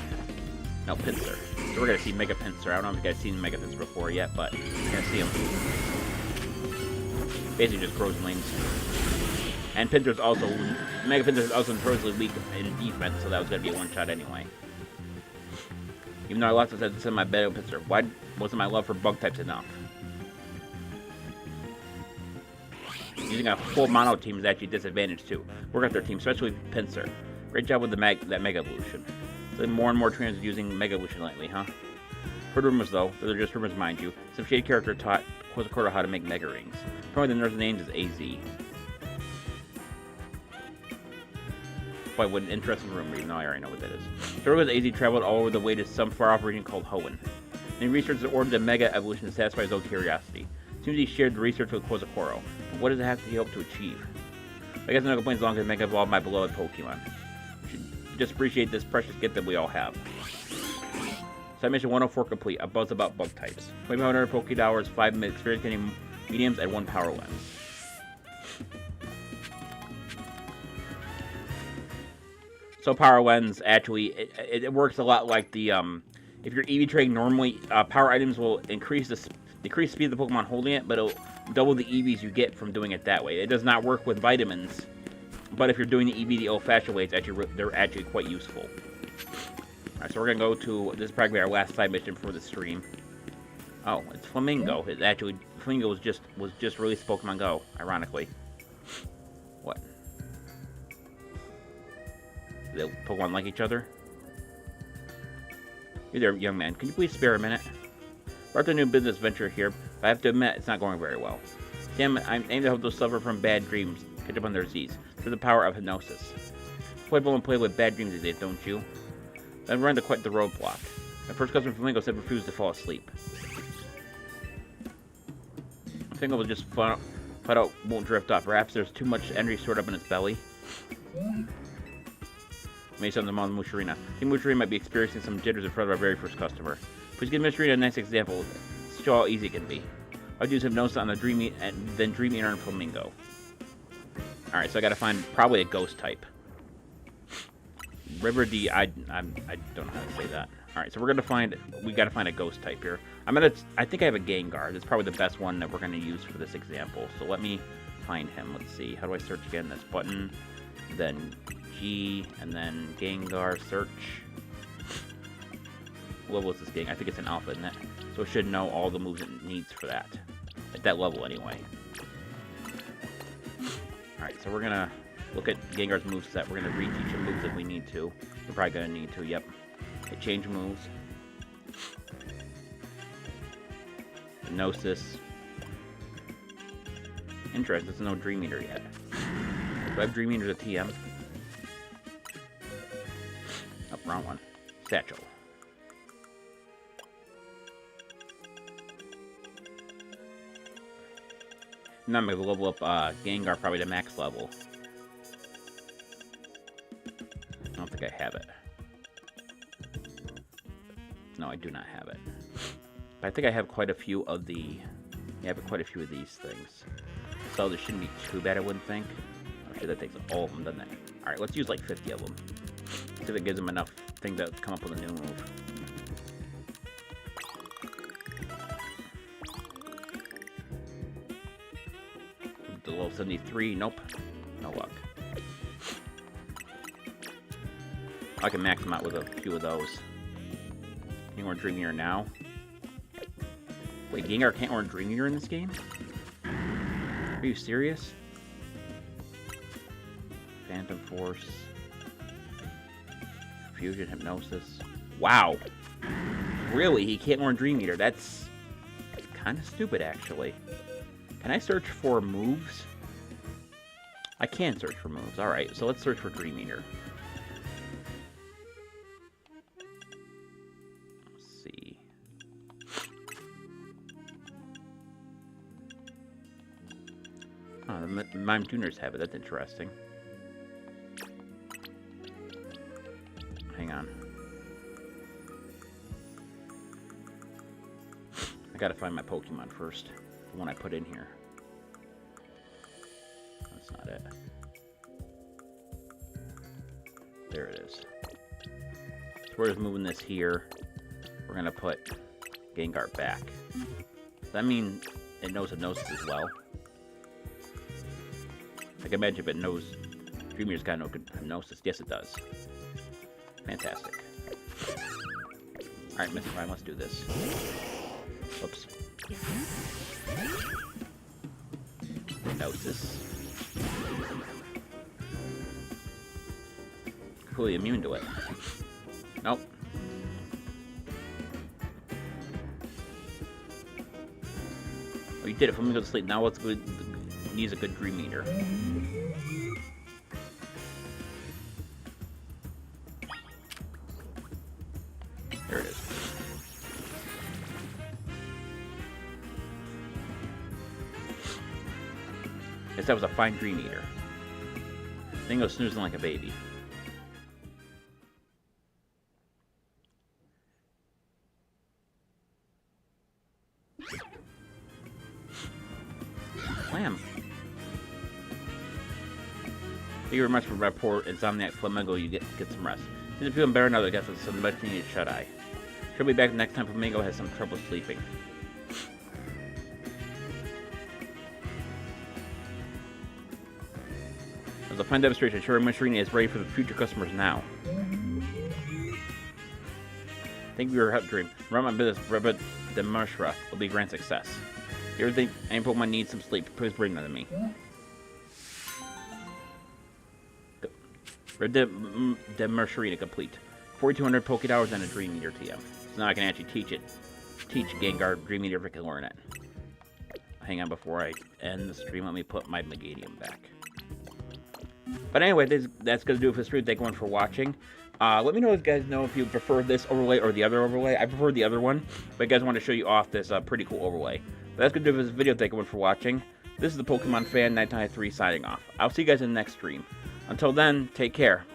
No, Pinsir. So we're gonna see Mega Pinsir. I don't know if you guys seen Mega Pinsir before yet, but you're gonna see him. Basically just grows wings. And Pinsir's also Mega Pinsir's also notoriously weak in defense, so that was gonna be a one-shot anyway. Even though I lost to send my Mega Pinsir, why wasn't my love for bug types enough? Using a full mono team is actually a disadvantage too. Work out their team, especially Pinsir. Great job with that Mega Evolution. So more and more trainers using Mega Evolution lately, huh? Heard rumors though, they're just rumors mind you. Some shady character taught Quasicoro how to make Mega Rings. Probably the nurse's name is AZ. Quite an interesting rumor, even though I already know what that is. So AZ traveled all over the way to some far-off region called Hoenn. And he researched the order of Mega Evolution to satisfy his own curiosity. Seems he shared the research with Quasicoro. But what does it have to hope to achieve? I guess no complaints as long as I Mega Evolve my beloved Pokemon. Should just appreciate this precious gift that we all have. Side mission 104 complete. A buzz about bug types. 2,500 Pokédollars, 5 experience getting mediums, and 1 power lens. So power lens actually it works a lot like the if you're EV trading normally, power items will decrease the speed of the Pokemon holding it, but it'll double the EVs you get from doing it that way. It does not work with vitamins, but if you're doing the EV the old-fashioned way, they're actually quite useful. Alright, so we're gonna go to this is probably our last side mission for the stream. Oh, it's Flamingo. It actually Flamingo was just released Pokemon Go, ironically. What? Do Pokemon like each other? Hey there, young man. Can you please spare a minute? We're at the new business venture here, but I have to admit it's not going very well. Damn it, I'm aimed to help those suffer from bad dreams catch up on their disease through the power of hypnosis. Quite people play with bad dreams these days, don't you? I've run into quite the roadblock. My first customer Flamingo said refused to fall asleep. Fingal will just flat out won't drift off. Perhaps there's too much energy stored up in its belly. Maybe something on the Musharina. I think Musharina might be experiencing some jitters in front of our very first customer. Please give Musharina a nice example. Show how easy it can be. I'll use hypnosis on the Dream Eater and then Dream Eater and Flamingo. Alright, so I gotta find probably a ghost type. River D, I don't know how to say that. Alright, so we gotta find a ghost type here. I think I have a Gengar. That's probably the best one that we're gonna use for this example. So let me find him. Let's see. How do I search again? This button, then G, and then Gengar search. What level is this Gengar? I think it's an alpha, isn't it? So it should know all the moves it needs for that. At that level, anyway. Alright, so we're gonna look at Gengar's moveset. We're gonna reteach him moves if we need to. We're probably gonna need to, yep. Okay, change moves. Hypnosis. Interesting, there's no Dream Eater yet. Do I have Dream Eater as a TM? Oh, wrong one. Satchel. Now I'm going to level up Gengar probably to max level. I don't think I have it. No, I do not have it. But I think I have quite a few of the... Yeah, I have quite a few of these things. So this shouldn't be too bad, I wouldn't think. I'm sure that takes all of them, doesn't it? Alright, let's use like 50 of them. See if that gives them enough things to come up with a new move. The level 73, nope. No luck. I can max them out with a few of those. Can you learn Dream Eater now? Wait, Gengar can't learn Dream Eater in this game? Are you serious? Phantom Force. Fusion Hypnosis. Wow! Really? He can't learn Dream Eater? That's kind of stupid, actually. Can I search for moves? I can search for moves. Alright, so let's search for Dream Eater. Let's see. Oh, the Mime Tuners have it. That's interesting. Hang on. I gotta find my Pokemon first. The one I put in here. That's not it. There it is. So we're just moving this here. We're gonna put Gengar back. Does that mean it knows Hypnosis as well? I can imagine if it knows Dream Eater's got no Hypnosis. Yes, it does. Fantastic. Alright, Mr. Prime, let's do this. Oops. Hypnosis. Completely immune to it. Nope. Oh, you did it. Let me go to sleep. Now let's go. Needs a good Dream Eater. There it is. Guess that was a fine Dream Eater. Thing goes snoozing like a baby. Slam. Thank you very much for the report. Insomniac Flamingo, you get some rest. Since you're feeling better now, I guess it's some much needed shut-eye. She'll be back next time Flamingo has some trouble sleeping. As a fine demonstration, sure Musharina is ready for the future customers now. Thank you for your help, Dream. Run my business, Rebbe Demushra will be a grand success. If you ever think any Pokemon needs some sleep, please bring them to me. Demushra complete. 4,200 Poké Hours and a Dream Eater TM. So now I can actually teach Gengar Dream Eater if I can learn it. Hang on, before I end the stream, let me put my Megadium back. But anyway, that's going to do it for the stream. Thank you for watching. Let me know if you guys know if you prefer this overlay or the other overlay. I prefer the other one, but I guys want to show you off this pretty cool overlay. That's going to do for this video. Thank you everyone for watching. This is the Pokemon Fan 1993 signing off. I'll see you guys in the next stream. Until then, take care.